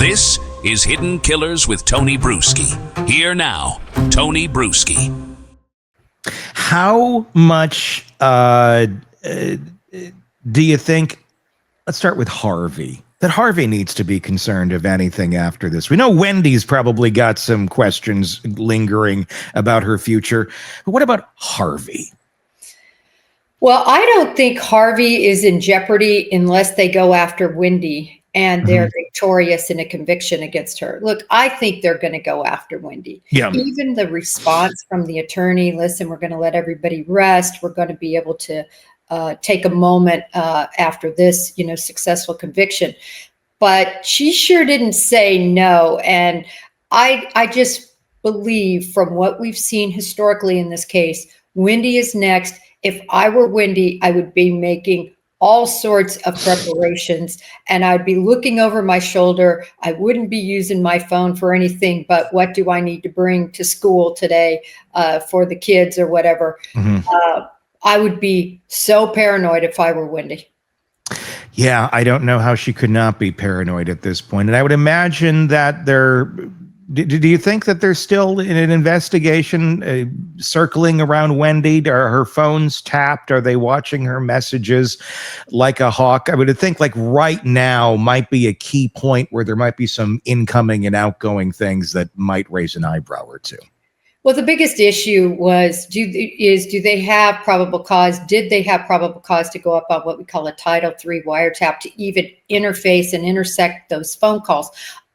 This is Hidden Killers with Tony Brueski. Here now, Tony Brueski. How much do you think, let's start with Harvey, that Harvey needs to be concerned of anything after this? We know Wendy's probably got some questions lingering about her future, but what about Harvey? Well, I don't think Harvey is in jeopardy unless they go after Wendi and they're victorious in a conviction against her. Look, I think they're going to go after Wendi. Yeah. Even the response from the attorney, listen, we're going to let everybody rest. We're going to be able to take a moment after this, successful conviction. But she sure didn't say no. And I just believe from what we've seen historically in this case, Wendi is next. If I were Wendi, I would be making all sorts of preparations, and I'd be looking over my shoulder. I wouldn't be using my phone for anything but what do I need to bring to school today for the kids or whatever. I would be so paranoid if I were Wendi. Yeah, I don't know how she could not be paranoid at this point. And I would imagine that do you think that there's still an investigation circling around Wendi? Are her phones tapped? Are they watching her messages like a hawk? I would think like right now might be a key point where there might be some incoming and outgoing things that might raise an eyebrow or two. Well, the biggest issue was, do they have probable cause? Did they have probable cause to go up on what we call a Title III wiretap to even interface and intersect those phone calls?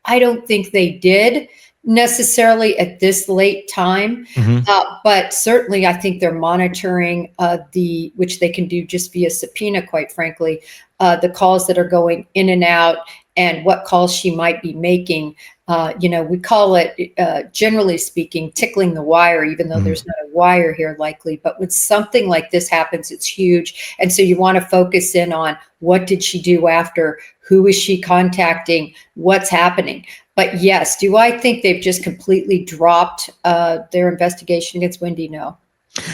I don't think they did necessarily at this late time, but certainly I think they're monitoring which they can do just via subpoena, quite frankly, the calls that are going in and out and what calls she might be making. We call it, generally speaking, tickling the wire, even though there's not a wire here likely. But when something like this happens, it's huge. And so you want to focus in on what did she do after? Who is she contacting? What's happening? But yes, do I think they've just completely dropped their investigation against Wendi? No.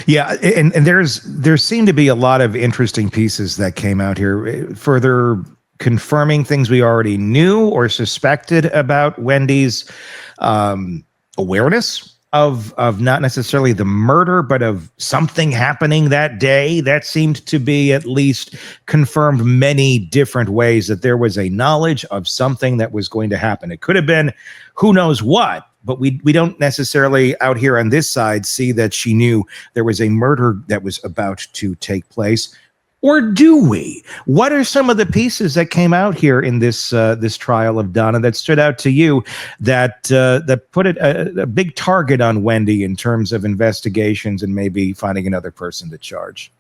Yeah, and there seemed to be a lot of interesting pieces that came out here, further confirming things we already knew or suspected about Wendy's awareness of not necessarily the murder, but of something happening that day. That seemed to be at least confirmed many different ways, that there was a knowledge of something that was going to happen. It could have been who knows what, but we don't necessarily out here on this side see that she knew there was a murder that was about to take place. Or do we? What are some of the pieces that came out here in this trial of Donna that stood out to you, that put a big target on Wendi in terms of investigations and maybe finding another person to charge?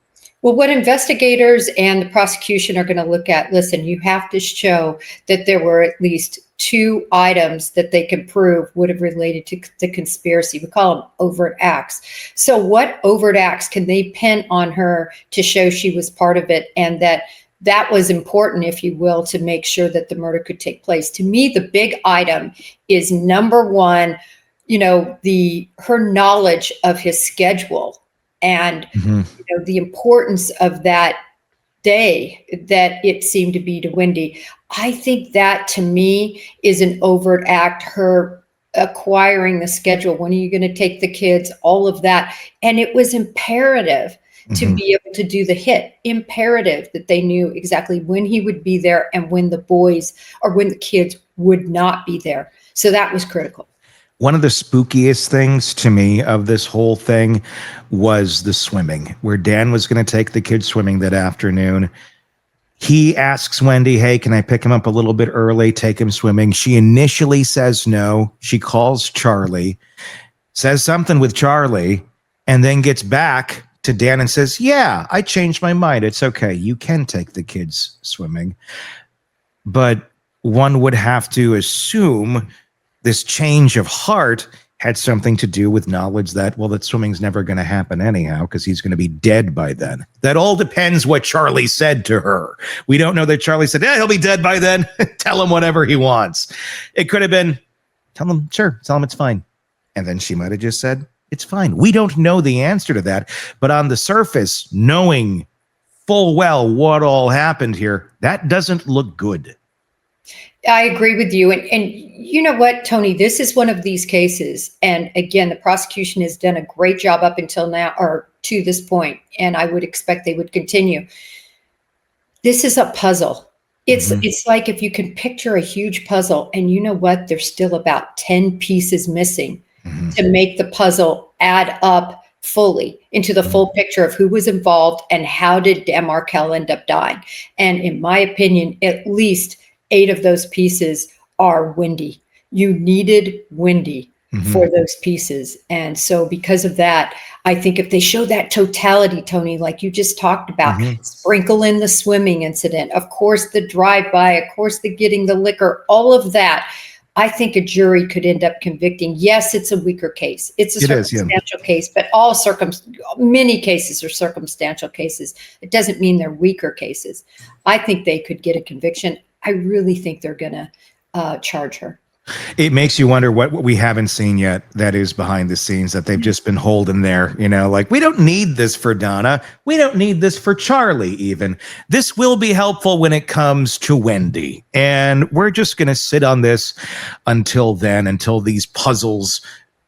Well, what investigators and the prosecution are going to look at, listen, you have to show that there were at least 2 items that they can prove would have related to the conspiracy. We call them overt acts. So what overt acts can they pin on her to show she was part of it, and that was important, if you will, to make sure that the murder could take place? To me, the big item is, number one, her knowledge of his schedule and the importance of that day that it seemed to be to Wendi. I think that, to me, is an overt act, her acquiring the schedule. When are you going to take the kids? All of that. And it was imperative to be able to do the hit, imperative that they knew exactly when he would be there and when the boys or when the kids would not be there. So that was critical. One of the spookiest things to me of this whole thing was the swimming, where Dan was going to take the kids swimming that afternoon. He asks Wendi, hey, can I pick him up a little bit early, take him swimming? She initially says no. She calls Charlie, says something with Charlie, and then gets back to Dan and says, yeah, I changed my mind. It's okay. You can take the kids swimming. But one would have to assume this change of heart had something to do with knowledge that, well, that swimming's never going to happen anyhow because he's going to be dead by then. That all depends what Charlie said to her. We don't know that Charlie said, yeah, he'll be dead by then. Tell him whatever he wants. It could have been, tell him it's fine. And then she might have just said, it's fine. We don't know the answer to that. But on the surface, knowing full well what all happened here, that doesn't look good. I agree with you. And You know what, Tony, this is one of these cases. And again, the prosecution has done a great job up until now, or to this point, and I would expect they would continue. This is a puzzle. It's like if you can picture a huge puzzle, and you know what, there's still about 10 pieces missing to make the puzzle add up fully into the full picture of who was involved and how did Dan Markel end up dying. And in my opinion, at least 8 of those pieces are Wendi. You needed Wendi for those pieces. And so because of that, I think if they show that totality, Tony, like you just talked about, sprinkle in the swimming incident, of course, the drive-by, of course, the getting the liquor, all of that, I think a jury could end up convicting. Yes, it's a weaker case. It's a circumstantial case, but many cases are circumstantial cases. It doesn't mean they're weaker cases. I think they could get a conviction. I really think they're going to charge her. It makes you wonder what we haven't seen yet that is behind the scenes that they've just been holding there, like we don't need this for Donna. We don't need this for Charlie even. This will be helpful when it comes to Wendi. And we're just going to sit on this until then, until these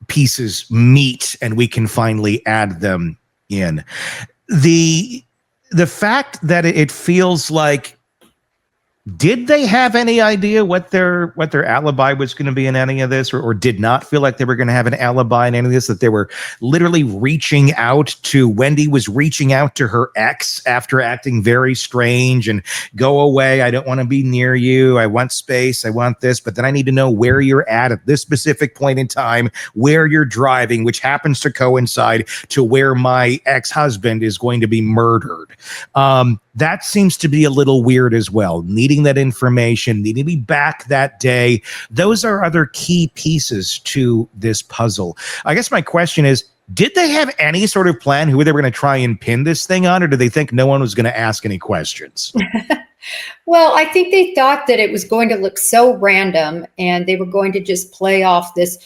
pieces meet and we can finally add them in. The fact that it feels like, did they have any idea what their alibi was going to be in any of this, or did not feel like they were going to have an alibi in any of this, that they were literally reaching out to, Wendi was reaching out to her ex after acting very strange and go away. I don't want to be near you. I want space. I want this, but then I need to know where you're at this specific point in time, where you're driving, which happens to coincide to where my ex-husband is going to be murdered. That seems to be a little weird as well. Needing that information, needing to be back that day. Those are other key pieces to this puzzle. I guess my question is, did they have any sort of plan who they were going to try and pin this thing on, or did they think no one was going to ask any questions? Well, I think they thought that it was going to look so random and they were going to just play off this,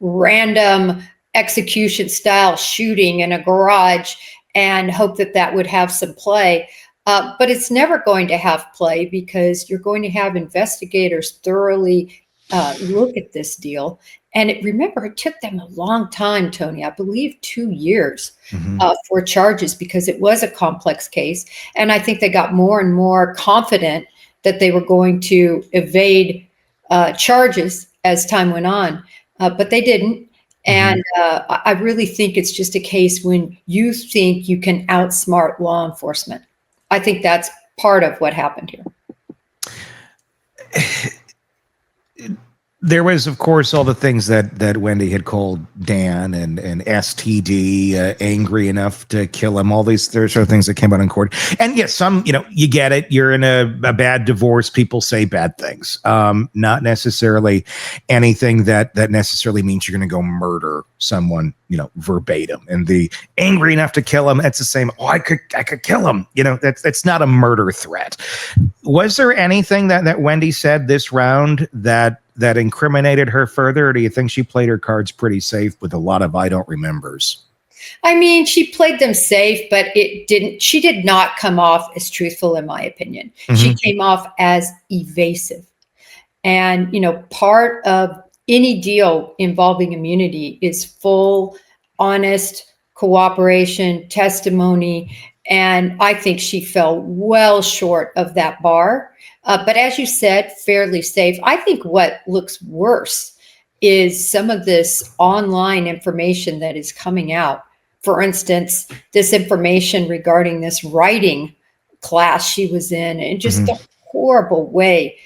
random execution style shooting in a garage and hope that that would have some play. But it's never going to have play because you're going to have investigators thoroughly look at this deal. And remember, it took them a long time, Tony, I believe 2 years for charges because it was a complex case. And I think they got more and more confident that they were going to evade charges as time went on, but they didn't. And I really think it's just a case when you think you can outsmart law enforcement. I think that's part of what happened here. There was, of course, all the things that Wendi had called Dan and STD, angry enough to kill him. All these sort of things that came out in court. And yes, some, you get it. You're in a bad divorce. People say bad things. Not necessarily anything that necessarily means you're going to go murder someone, verbatim. And the angry enough to kill him, that's the same. Oh, I could kill him. That's not a murder threat. Was there anything that Wendi said this round that incriminated her further, or do you think she played her cards pretty safe with a lot of I don't remembers? I mean, she played them safe, but she did not come off as truthful, in my opinion. She came off as evasive. And, part of any deal involving immunity is full, honest cooperation, testimony. And I think she fell well short of that bar. But as you said, fairly safe. I think what looks worse is some of this online information that is coming out. For instance, this information regarding this writing class she was in, and just the horrible way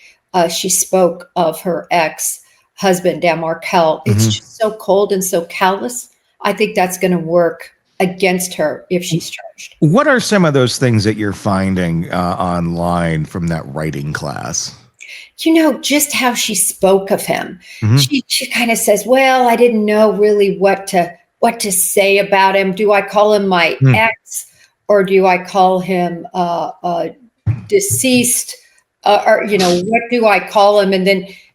she spoke of her ex-husband, Dan Markel. It's just so cold and so callous. I think that's going to work against her if she's charged. What are some of those things that you're finding online from that writing class? Just how she spoke of him. She kind of says, well, I didn't know really what to say about him. Do I call him my ex, or do I call him deceased? Or what do I call him?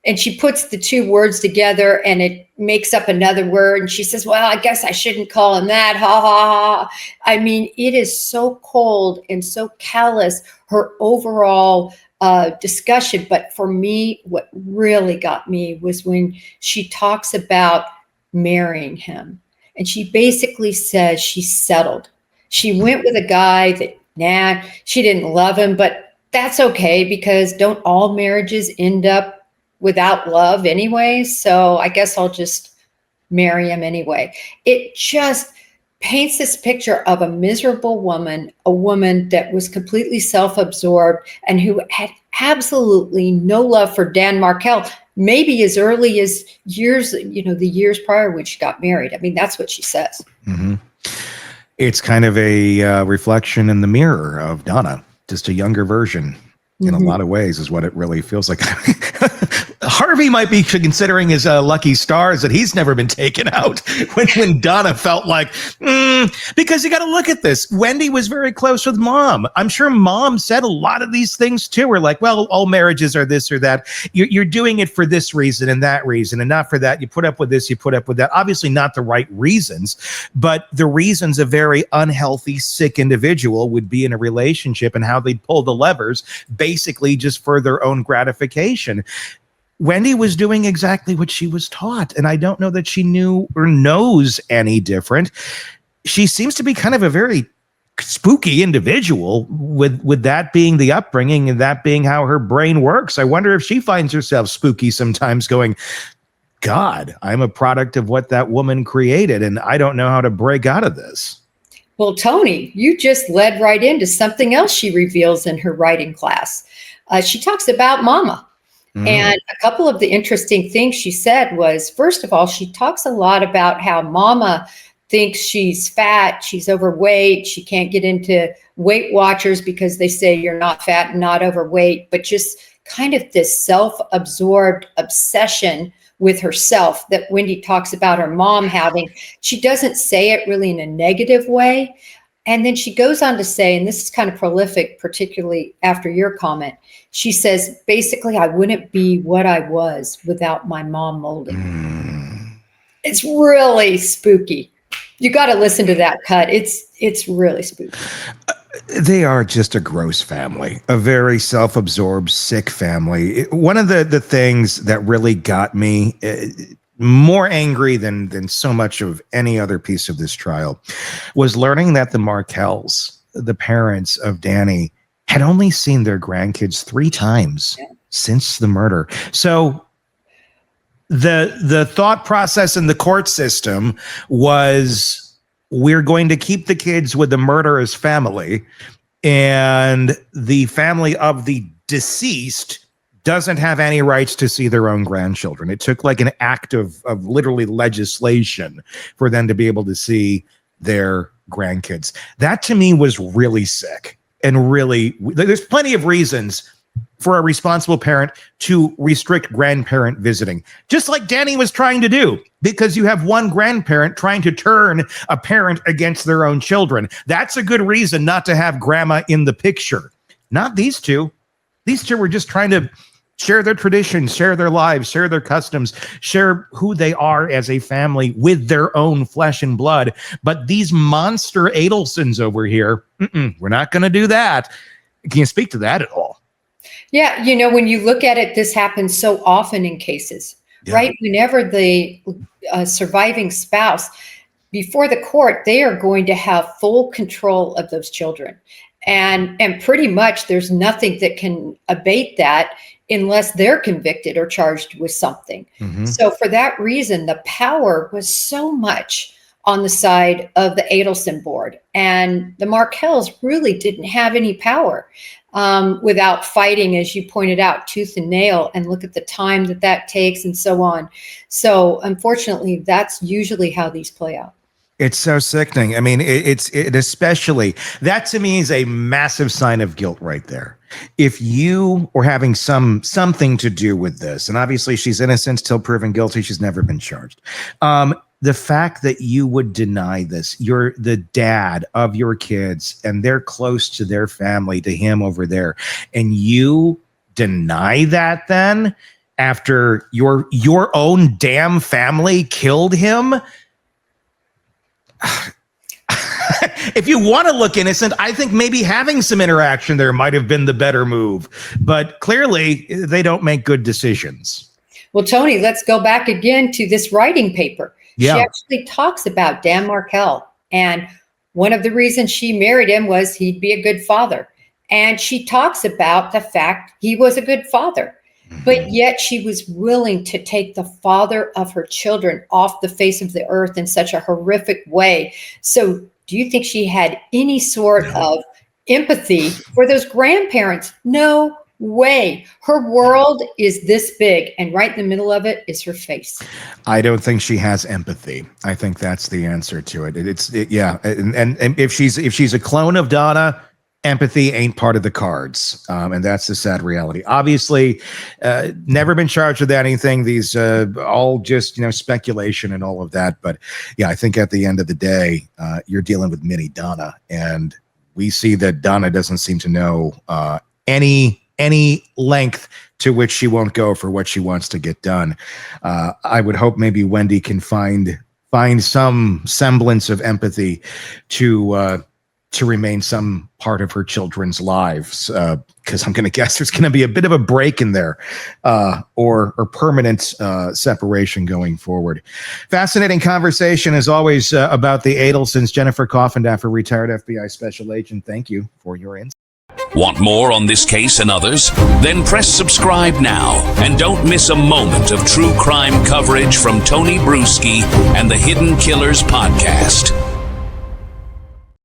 And she puts the two words together and it makes up another word. And she says, well, I guess I shouldn't call him that. Ha, ha, ha. I mean, it is so cold and so callous. Her overall discussion. But for me, what really got me was when she talks about marrying him. And she basically says she settled. She went with a guy that, she didn't love him, but that's okay, because don't all marriages end up without love anyway? So I guess I'll just marry him anyway. It just paints this picture of a miserable woman, a woman that was completely self-absorbed and who had absolutely no love for Dan Markel, maybe as early as years, the years prior when she got married. I mean, that's what she says. Mm-hmm. It's kind of a reflection in the mirror of Donna, just a younger version in a lot of ways is what it really feels like. Harvey might be considering his lucky stars that he's never been taken out when Donna felt like, because you got to look at this. Wendi was very close with Mom. I'm sure Mom said a lot of these things too. We're like, well, all marriages are this or that. You're doing it for this reason and that reason and not for that. You put up with this, you put up with that. Obviously not the right reasons, but the reasons a very unhealthy, sick individual would be in a relationship and how they'd pull the levers basically just for their own gratification. Wendi was doing exactly what she was taught, and I don't know that she knew or knows any different. She seems to be kind of a very spooky individual with that being the upbringing and that being how her brain works. I wonder if she finds herself spooky sometimes going, God, I'm a product of what that woman created, and I don't know how to break out of this. Well, Tony, you just led right into something else she reveals in her writing class. She talks about Mama. And a couple of the interesting things she said was, first of all, she talks a lot about how Mama thinks she's fat, she's overweight, she can't get into Weight Watchers because they say you're not fat and not overweight, but just kind of this self-absorbed obsession with herself that Wendi talks about her mom having. She doesn't say it really in a negative way. And then she goes on to say, and this is kind of prolific, particularly after your comment, she says, basically, I wouldn't be what I was without my mom molding. It's really spooky. You got to listen to that cut. It's really spooky. They are just a gross family, a very self-absorbed, sick family. One of the things that really got me more angry than so much of any other piece of this trial was learning that the Markels, the parents of Danny, had only seen their grandkids 3 times since the murder. So the thought process in the court system was, we're going to keep the kids with the murderer's family, and the family of the deceased doesn't have any rights to see their own grandchildren. It took like an act of literally legislation for them to be able to see their grandkids. That to me was really sick. And really, there's plenty of reasons for a responsible parent to restrict grandparent visiting, just like Danny was trying to do, because you have one grandparent trying to turn a parent against their own children. That's a good reason not to have grandma in the picture. Not these two. These two were just trying to share their traditions, share their lives, share their customs, share who they are as a family with their own flesh and blood. But these monster Adelsons over here, we're not going to do that. Can you speak to that at all? Yeah, when you look at it, this happens so often in cases, right? Whenever the surviving spouse, before the court, they are going to have full control of those children. And pretty much there's nothing that can abate that unless they're convicted or charged with something. So for that reason, the power was so much on the side of the Adelson board. And the Markels really didn't have any power without fighting, as you pointed out, tooth and nail, and look at the time that takes and so on. So unfortunately, that's usually how these play out. It's so sickening. I mean, it especially, that to me is a massive sign of guilt right there. If you were having something to do with this, and obviously she's innocent till proven guilty, she's never been charged. The fact that you would deny this, you're the dad of your kids and they're close to their family, to him over there, and you deny that then after your own damn family killed him. if you want to look innocent, I think maybe having some interaction there might have been the better move. But clearly, they don't make good decisions. Well, Tony, let's go back again to this writing paper. Yeah. She actually talks about Dan Markel. And one of the reasons she married him was he'd be a good father. And she talks about the fact he was a good father. But yet she was willing to take the father of her children off the face of the earth in such a horrific way. So do you think she had any sort of empathy for those grandparents? No way. Her world is this big, and right in the middle of it is her face. I don't think she has empathy. I think that's the answer to it. And if she's a clone of Donna, empathy ain't part of the cards, and that's the sad reality. Obviously, never been charged with anything. These all just speculation and all of that. But yeah, I think at the end of the day, you're dealing with mini Donna, and we see that Donna doesn't seem to know any length to which she won't go for what she wants to get done. I would hope maybe Wendi can find some semblance of empathy to remain some part of her children's lives, because I'm going to guess there's going to be a bit of a break in there, or permanent separation going forward. Fascinating conversation as always about the Adelsons. Jennifer Coffindaffer, retired FBI special agent. Thank you for your insight. Want more on this case and others? Then press subscribe now and don't miss a moment of true crime coverage from Tony Brueski and the Hidden Killers podcast.